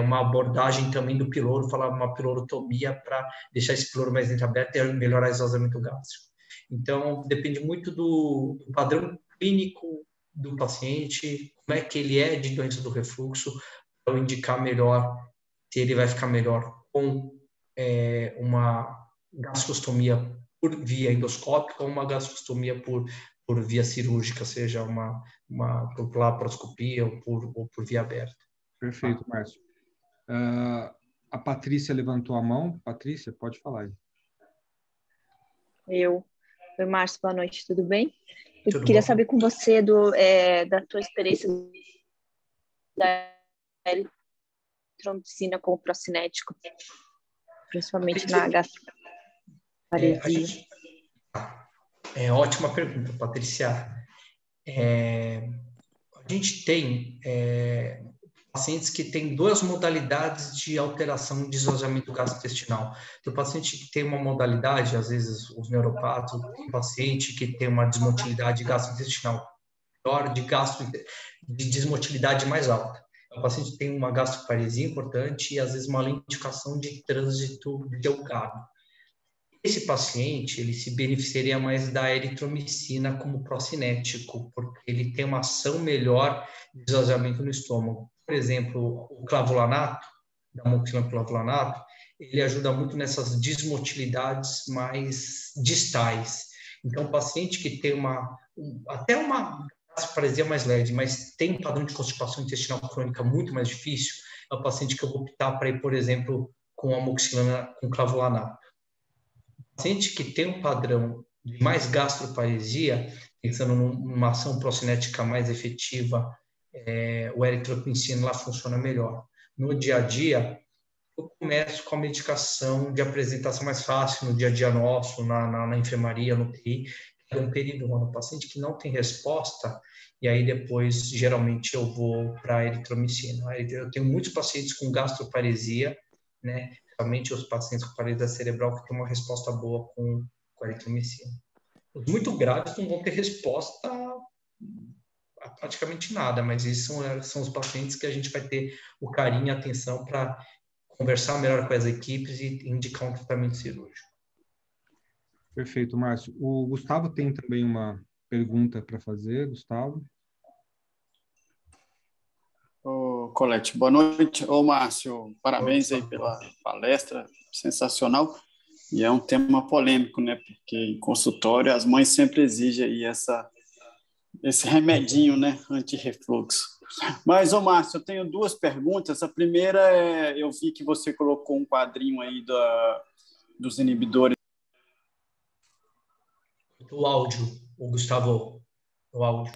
uma abordagem também do piloro, falar uma pilorotomia para deixar esse piloro mais entreaberto e melhorar o esvaziamento gástrico. Então, depende muito do padrão clínico do paciente, como é que ele é de doença do refluxo, para eu indicar melhor se ele vai ficar melhor com uma gastrostomia por via endoscópica ou uma gastrostomia por via cirúrgica, seja por laparoscopia ou por via aberta. Perfeito, Márcio. A Patrícia levantou a mão. Patrícia, pode falar aí. Oi, Márcio, boa noite, tudo bem? Eu Tudo queria bom? saber com você da tua experiência da eritromicina como procinético, principalmente na gastroparesia. Ótima pergunta, Patrícia. A gente tem pacientes que têm duas modalidades de alteração de esvaziamento gastrointestinal. Tem o paciente que tem uma modalidade, às vezes os neuropatos, tem paciente que tem uma desmotilidade gastrointestinal maior, de desmotilidade mais alta. O paciente tem uma gastroparesia importante e, às vezes, uma lentificação de trânsito delgado. Esse paciente, ele se beneficiaria mais da eritromicina como procinético, porque ele tem uma ação melhor de esvaziamento no estômago. Por exemplo, o clavulanato, da amoxicilina clavulanato, ele ajuda muito nessas desmotilidades mais distais. Então, o paciente que tem até uma gastroparesia mais leve, mas tem um padrão de constipação intestinal crônica muito mais difícil, é o paciente que eu vou optar para ir, por exemplo, com amoxicilina com clavulanato. Paciente que tem um padrão de mais gastroparesia, pensando numa ação procinética mais efetiva, o eritromicina lá funciona melhor. No dia a dia, eu começo com a medicação de apresentação mais fácil no dia a dia nosso, na enfermaria, no TI, que é um peridona. O paciente que não tem resposta, e aí depois, geralmente, eu vou para a eritromicina. Eu tenho muitos pacientes com gastroparesia, né? Principalmente os pacientes com paralisia cerebral que têm uma resposta boa com a eritromicina. Os muito graves não vão ter resposta a praticamente nada, mas esses são os pacientes que a gente vai ter o carinho e a atenção para conversar melhor com as equipes e indicar um tratamento cirúrgico. Perfeito, Márcio. O Gustavo tem também uma pergunta para fazer. Gustavo? Colete. Boa noite. Ô, Márcio, parabéns aí pela palestra, sensacional. E é um tema polêmico, né? Porque em consultório as mães sempre exigem aí esse remedinho, né? Anti-refluxo. Mas, ô, Márcio, eu tenho duas perguntas. A primeira é, eu vi que você colocou um quadrinho aí dos inibidores. O áudio, o Gustavo, o áudio.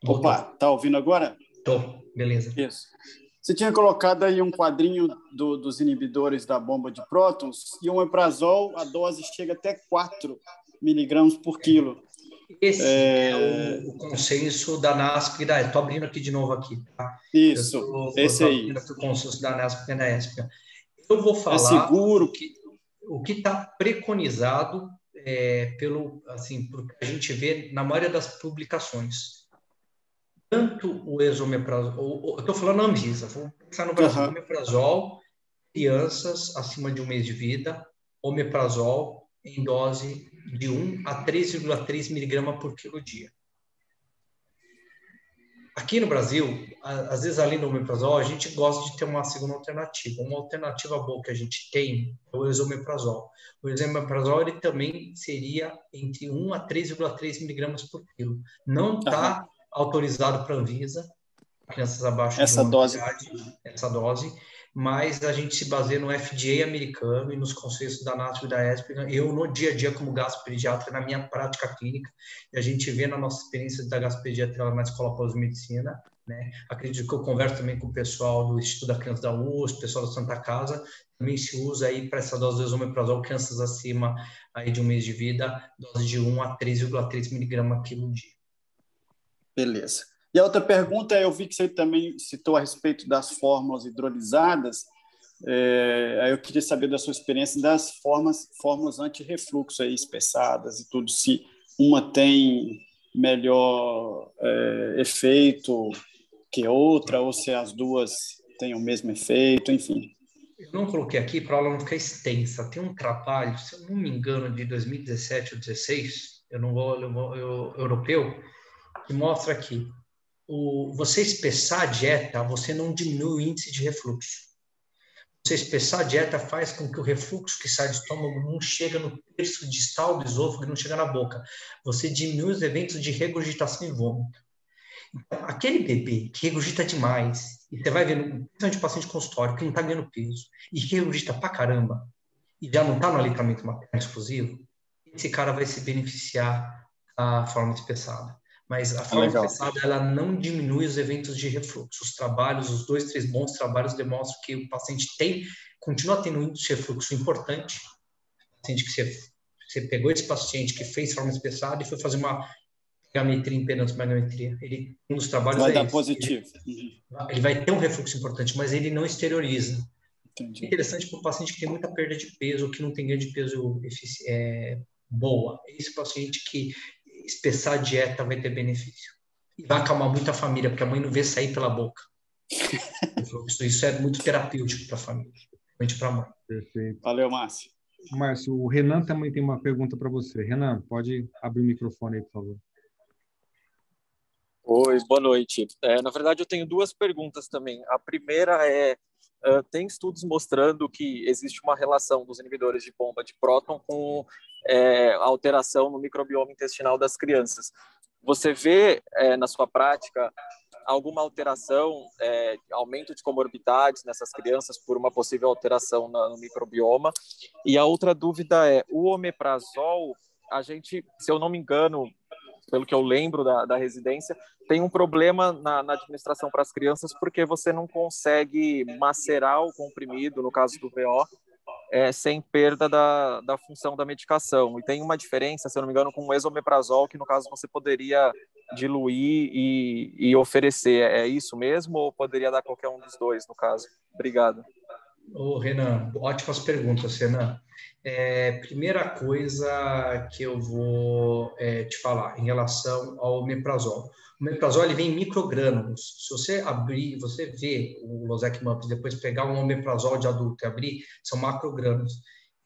Opa, tá ouvindo agora? Tô, beleza. Isso. Você tinha colocado aí um quadrinho dos inibidores da bomba de prótons e o omeprazol, a dose chega até 4 miligramas por quilo. Esse é o consenso da NASP e da ESP. Estou abrindo aqui de novo aqui, tá? Isso, esse aí. Abrindo aqui o consenso da NASP e da ESP. Eu vou falar seguro. o que está preconizado por que a gente vê na maioria das publicações. Tanto o esomeprazol, eu estou falando Anvisa, vou pensar no Brasil, omeprazol, crianças acima de 1 mês de vida, omeprazol em dose de 1 a 3,3 miligramas por quilo dia. Aqui no Brasil, às vezes além do omeprazol, a gente gosta de ter uma segunda alternativa. Uma alternativa boa que a gente tem é o esomeprazol. O esomeprazol ele também seria entre 1 a 3,3 miligramas por quilo. Não está autorizado para a Anvisa, crianças abaixo de 1 ano de idade, essa dose, mas a gente se baseia no FDA americano e nos conceitos da NASP e da ESP. Eu, no dia a dia, como gastropediatra, na minha prática clínica, e a gente vê na nossa experiência da gastropediatria na Escola Pós-Medicina, né? Acredito que eu converso também com o pessoal do Instituto da Criança da USP, pessoal da Santa Casa, também se usa aí para essa dose de esomeprazol, crianças acima aí de 1 mês de vida, dose de 1 a 3,3 miligramas quilo dia. Beleza. E a outra pergunta, eu vi que você também citou a respeito das fórmulas hidrolisadas. Eu queria saber da sua experiência das fórmulas anti-refluxo aí, espessadas e tudo, se uma tem melhor efeito que outra, ou se as duas têm o mesmo efeito, enfim. Eu não coloquei aqui para a aula não ficar extensa. Tem um trabalho, se eu não me engano, de 2017 ou 2016, europeu, que mostra que você espessar a dieta, você não diminui o índice de refluxo. Você espessar a dieta faz com que o refluxo que sai do estômago não chega no terço distal do esôfago e não chega na boca. Você diminui os eventos de regurgitação e vômito. Então, aquele bebê que regurgita demais, e você vai vendo, principalmente paciente consultório, que não está ganhando peso, e que regurgita pra caramba, e já não está no aleitamento materno exclusivo, esse cara vai se beneficiar da forma espessada. Mas a forma espessada, ela não diminui os eventos de refluxo. Os trabalhos, os 2, 3 bons trabalhos demonstram que o paciente continua tendo um índice de refluxo importante. O paciente que você pegou esse paciente que fez forma espessada e foi fazer uma gametria, impedância, magnometria. Um dos trabalhos vai dar positivo. Ele vai ter um refluxo importante, mas ele não exterioriza. Entendi. É interessante para o paciente que tem muita perda de peso, ou que não tem ganho de peso boa. Esse paciente que espessar a dieta vai ter benefício. E vai acalmar muito a família, porque a mãe não vê sair pela boca. Isso é muito terapêutico para a família, principalmente para a mãe. Perfeito. Valeu, Márcio. Márcio, o Renan também tem uma pergunta para você. Renan, pode abrir o microfone aí, por favor. Oi, boa noite. Na verdade, eu tenho duas perguntas também. A primeira tem estudos mostrando que existe uma relação dos inibidores de bomba de próton com a alteração no microbioma intestinal das crianças. Você vê, na sua prática, alguma alteração, aumento de comorbidades nessas crianças por uma possível alteração no microbioma? E a outra dúvida é, o omeprazol, a gente, se eu não me engano, pelo que eu lembro da residência, tem um problema na administração para as crianças porque você não consegue macerar o comprimido, no caso do VO, sem perda da função da medicação. E tem uma diferença, se eu não me engano, com o esomeprazol, que no caso você poderia diluir e oferecer. É isso mesmo ou poderia dar qualquer um dos dois, no caso? Obrigado. Renan, ótimas perguntas, Renan. Primeira coisa que eu vou te falar em relação ao omeprazol. O omeprazol ele vem em microgrânulos. Se você abrir, você vê o Losec Maps, depois pegar um omeprazol de adulto e abrir, são macrogrânulos.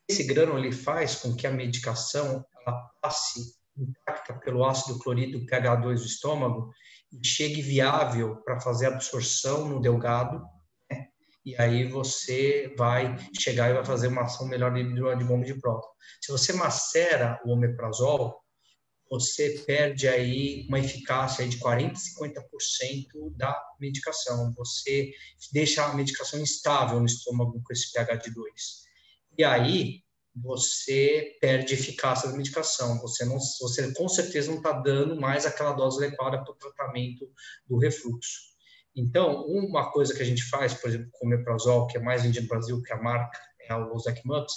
Esse grânulo ele faz com que a medicação ela passe intacta pelo ácido clorídrico pH2 do estômago e chegue viável para fazer absorção no delgado, né? E aí você vai chegar e vai fazer uma ação melhor de bomba de próton. Se você macera o omeprazol, você perde aí uma eficácia de 40% a 50% da medicação. Você deixa a medicação instável no estômago com esse pH de 2. E aí você perde eficácia da medicação. Você com certeza não está dando mais aquela dose adequada para o tratamento do refluxo. Então, uma coisa que a gente faz, por exemplo, com o omeprazol, que é mais vendido no Brasil, que a marca é o Zecmups,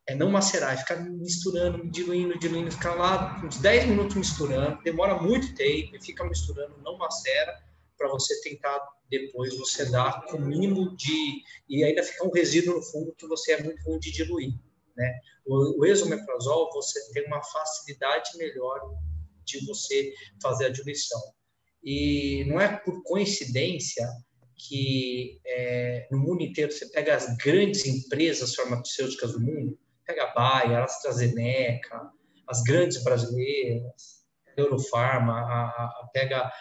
é não macerar, é ficar misturando, diluindo, ficar lá uns 10 minutos misturando, demora muito tempo e fica misturando, não macera, para você tentar depois você dar com o mínimo de... E ainda fica um resíduo no fundo que você é muito ruim de diluir, né? O esomeprazol, você tem uma facilidade melhor de você fazer a diluição. E não é por coincidência que no mundo inteiro você pega as grandes empresas farmacêuticas do mundo, pega a Bayer, a AstraZeneca, as grandes brasileiras, a Eurofarma, pega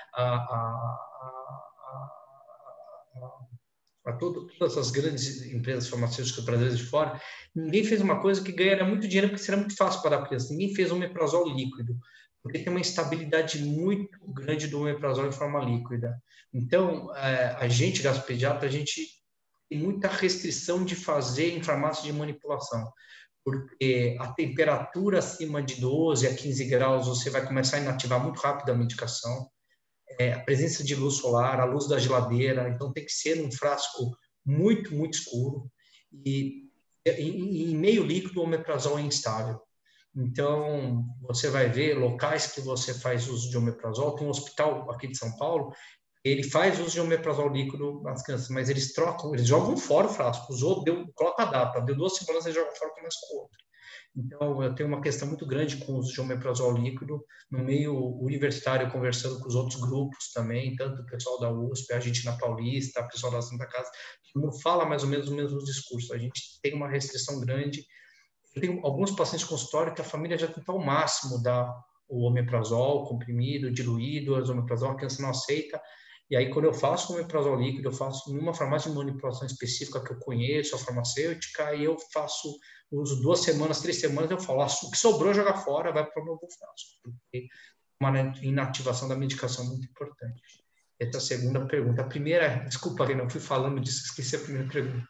todas as grandes empresas farmacêuticas brasileiras de fora, ninguém fez uma coisa que ganharia muito dinheiro, porque seria muito fácil para a criança. Ninguém fez omeprazol líquido, porque tem uma instabilidade muito grande do omeprazol em forma líquida. Então, a gente, gastropediatra, a gente tem muita restrição de fazer em farmácia de manipulação, porque a temperatura acima de 12 a 15 graus, você vai começar a inativar muito rápido a medicação. A presença de luz solar, a luz da geladeira, então tem que ser num frasco muito, muito escuro. E em meio líquido, o omeprazol é instável. Então, você vai ver locais que você faz uso de omeprazol. Tem um hospital aqui de São Paulo, ele faz uso de omeprazol líquido nas crianças, mas eles jogam fora o frasco, usou, coloca a data, deu 2 semanas, eles jogam fora e começa com outro. Então, eu tenho uma questão muito grande com o uso de omeprazol líquido no meio universitário, conversando com os outros grupos também, tanto o pessoal da USP, a Argentina Paulista, o pessoal da Santa Casa, todo mundo fala mais ou menos o mesmo discurso. A gente tem uma restrição grande. Eu tenho alguns pacientes de consultório que a família já tenta ao máximo dar o omeprazol comprimido, diluído, o omeprazol, a criança não aceita. E aí, quando eu faço omeprazol líquido, eu faço numa farmácia de manipulação específica que eu conheço, a farmacêutica, e eu faço uso 2 semanas, 3 semanas, eu falo, o que sobrou, joga fora, vai para o novo frasco, porque uma inativação da medicação é muito importante. Essa é a segunda pergunta. A primeira, desculpa, Renan, eu fui falando disso, esqueci a primeira pergunta.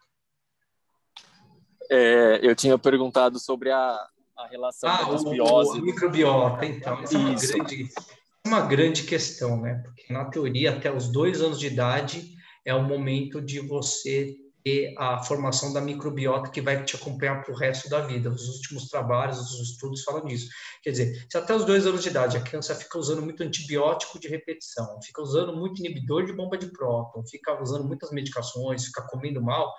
Eu tinha perguntado sobre a relação da desbiose. O microbiota, então. Essa é uma grande questão, né? Porque, na teoria, até os 2 anos de idade é o momento de você ter a formação da microbiota que vai te acompanhar para o resto da vida. Os últimos trabalhos, os estudos falam disso. Quer dizer, se até os 2 anos de idade a criança fica usando muito antibiótico de repetição, fica usando muito inibidor de bomba de próton, fica usando muitas medicações, fica comendo mal,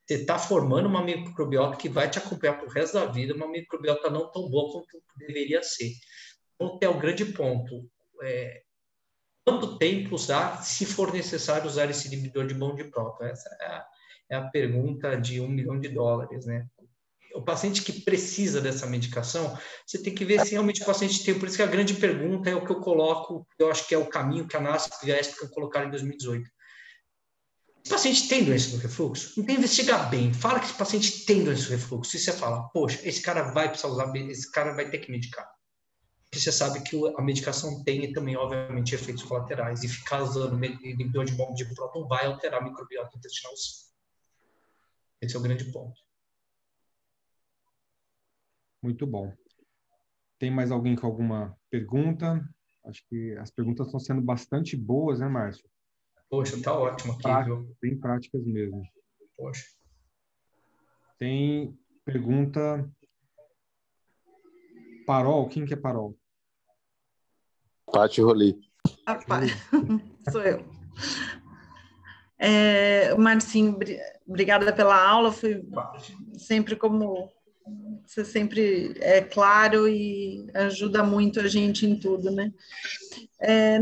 você está formando uma microbiota que vai te acompanhar para o resto da vida, uma microbiota não tão boa quanto deveria ser. Então, é o grande ponto. Quanto tempo usar, se for necessário usar esse inibidor de bomba de próton? Essa é a pergunta de $1 milhão, né? O paciente que precisa dessa medicação, você tem que ver se realmente o paciente tem. Por isso que a grande pergunta é o que eu coloco, eu acho que é o caminho que a NASP e a ESPCA colocaram em 2018. Esse paciente tem doença do refluxo? Então, investigar bem. Fala que esse paciente tem doença do refluxo. E você fala, poxa, esse cara vai precisar usar, esse cara vai ter que medicar. Porque você sabe que a medicação tem também, obviamente, efeitos colaterais. E ficar usando inibidor de bomba de próton vai alterar a microbiota intestinal. Esse é o grande ponto. Muito bom. Tem mais alguém com alguma pergunta? Acho que as perguntas estão sendo bastante boas, né, Márcio? Poxa, tá ótimo aqui, viu? Bem práticas mesmo. Poxa. Tem pergunta... Parol, quem que é Parol? Pati Roli. Sou eu. Marcinho, obrigada pela aula, foi sempre como você sempre é claro e ajuda muito a gente em tudo, né?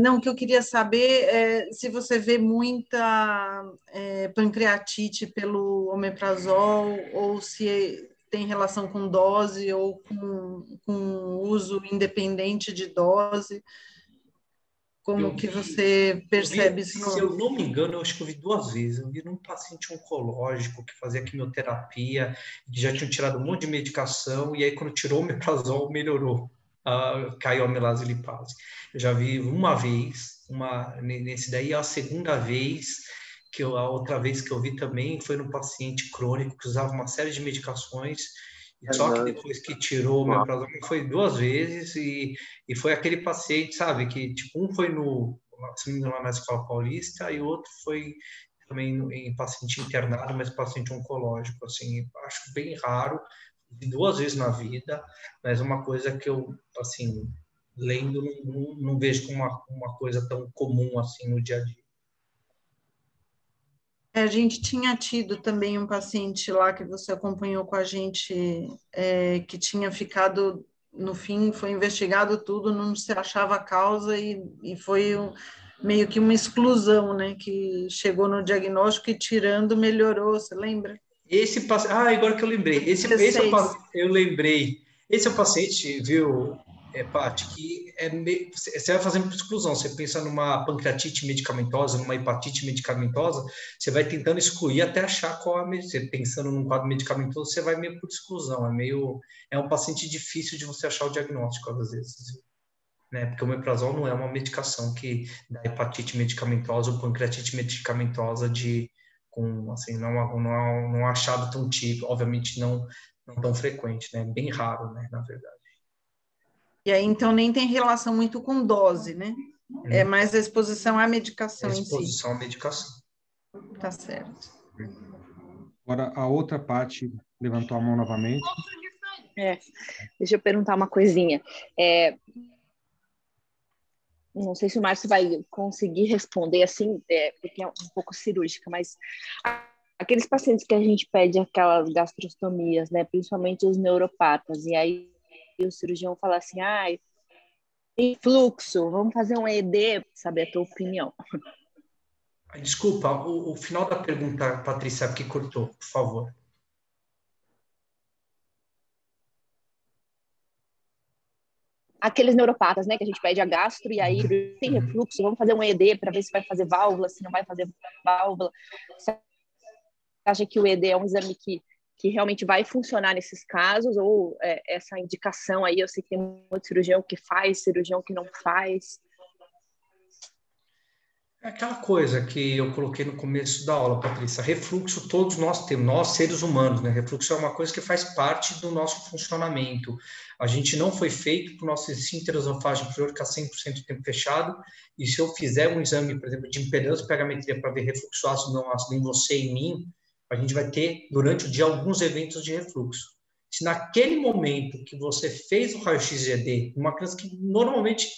Não, o que eu queria saber é se você vê muita pancreatite pelo omeprazol ou se tem relação com dose ou com uso independente de dose. como que você percebe isso? Se eu não me engano, eu acho que eu vi 2 vezes. Eu vi num paciente oncológico que fazia quimioterapia, que já tinha tirado um monte de medicação, e aí quando tirou o omeprazol, melhorou. Caiu a amelase lipase. Eu já vi uma vez, nesse daí, a segunda vez, a outra vez que eu vi também foi no paciente crônico que usava uma série de medicações, e só que depois que tirou o omeprazol, foi 2 vezes, e foi aquele paciente, sabe, que tipo, um foi lá na Escola Paulista e o outro foi também em paciente internado, mas paciente oncológico, assim, acho bem raro, vi 2 vezes na vida, mas uma coisa que eu, assim, lendo, não vejo como uma coisa tão comum assim no dia a dia. A gente tinha tido também um paciente lá que você acompanhou com a gente, que tinha ficado, no fim, foi investigado tudo, não se achava a causa e foi meio que uma exclusão, né? Que chegou no diagnóstico e tirando melhorou, você lembra? Esse paciente, agora que eu lembrei, eu lembrei, esse é o paciente, viu, Paty, que você vai fazendo por exclusão, você pensa numa pancreatite medicamentosa, numa hepatite medicamentosa, você vai tentando excluir até achar qual você pensando num quadro medicamentoso, você vai meio por exclusão, é um paciente difícil de você achar o diagnóstico, às vezes, né, porque o omeprazol não é uma medicação que dá hepatite medicamentosa ou pancreatite medicamentosa assim, não é achado tão típico, obviamente não tão frequente, né? Bem raro, né, na verdade. E aí, então, nem tem relação muito com dose, né? É mais a exposição à medicação em si. Exposição à medicação. Tá certo. Agora, a outra parte levantou a mão novamente. Deixa eu perguntar uma coisinha. Não sei se o Márcio vai conseguir responder assim, porque é um pouco cirúrgica, mas aqueles pacientes que a gente pede aquelas gastrostomias, né, principalmente os neuropatas, e aí o cirurgião fala assim, tem fluxo, vamos fazer um ED, saber a tua opinião. Desculpa, o final da pergunta, Patrícia, que cortou, por favor. Aqueles neuropatas, né, que a gente pede a gastro e aí tem refluxo, vamos fazer um ED para ver se vai fazer válvula, se não vai fazer válvula. Você acha que o ED é um exame que realmente vai funcionar nesses casos, ou essa indicação aí, eu sei que tem muito cirurgião que faz, cirurgião que não faz? É aquela coisa que eu coloquei no começo da aula, Patrícia, refluxo todos nós temos, nós seres humanos, né? Refluxo é uma coisa que faz parte do nosso funcionamento. A gente não foi feito para o nosso esfíncter esofágico inferior ficar 100% do tempo fechado, e se eu fizer um exame, por exemplo, de impedância e pegametria para ver refluxo ácido não ácido em você e em mim, a gente vai ter, durante o dia, alguns eventos de refluxo. Se naquele momento que você fez o raio-x-GD, uma criança que normalmente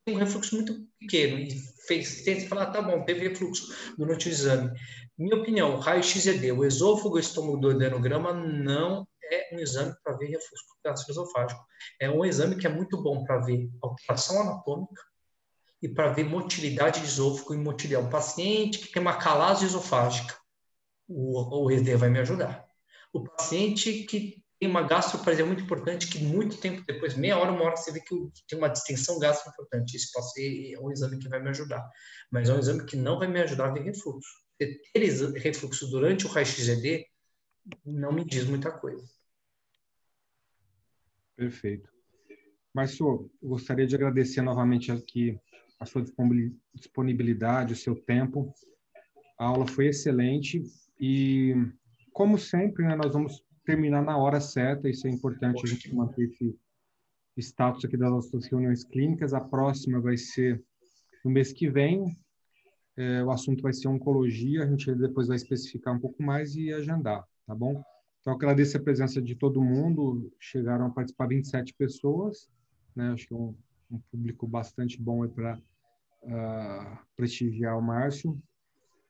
tem um refluxo muito pequeno e tenta falar, tá bom, teve refluxo durante o exame. Minha opinião, o raio-x-GD, o esôfago, o estômago do adenograma não é um exame para ver refluxo gastroesofágico. É um exame que é muito bom para ver alteração anatômica e para ver motilidade de esôfago e motilidade. Um paciente que tem uma calase esofágica, o ED vai me ajudar. O paciente que tem uma gastroparesia muito importante, que muito tempo depois, meia hora, uma hora, você vê que tem uma distensão gástrica importante. Esse pode ser um exame que vai me ajudar. Mas é um exame que não vai me ajudar a ver refluxo. Ter refluxo durante o raio-x-GD não me diz muita coisa. Perfeito. Márcio, eu gostaria de agradecer novamente aqui a sua disponibilidade, o seu tempo. A aula foi excelente e, como sempre, né, nós vamos terminar na hora certa. Isso é importante, a gente manter esse status aqui das nossas reuniões clínicas. A próxima vai ser no mês que vem. O assunto vai ser oncologia. A gente depois vai especificar um pouco mais e agendar, tá bom? Então, agradeço a presença de todo mundo. Chegaram a participar 27 pessoas, né? Acho que é um público bastante bom para prestigiar o Márcio.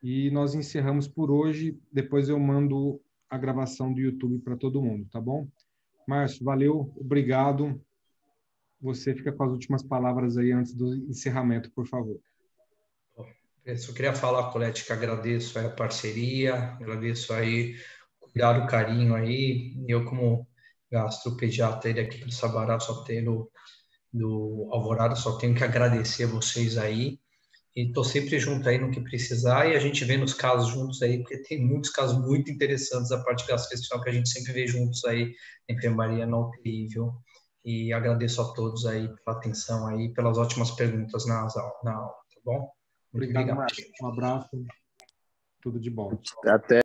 E nós encerramos por hoje. Depois eu mando a gravação do YouTube para todo mundo, tá bom? Márcio, valeu, obrigado. Você fica com as últimas palavras aí antes do encerramento, por favor. Eu só queria falar, Colete, que agradeço a parceria, agradeço aí o cuidado, o carinho aí. Eu, como gastropediatra da equipe do Sabará, do Alvorada, só tenho que agradecer a vocês aí. E estou sempre junto aí no que precisar, e a gente vê nos casos juntos aí, porque tem muitos casos muito interessantes da parte gastrointestinal que a gente sempre vê juntos aí na enfermaria, na UTI, viu? E agradeço a todos aí pela atenção aí, pelas ótimas perguntas na aula, tá bom? Muito Obrigado, obrigado. Marcos. Um abraço, tudo de bom. Até.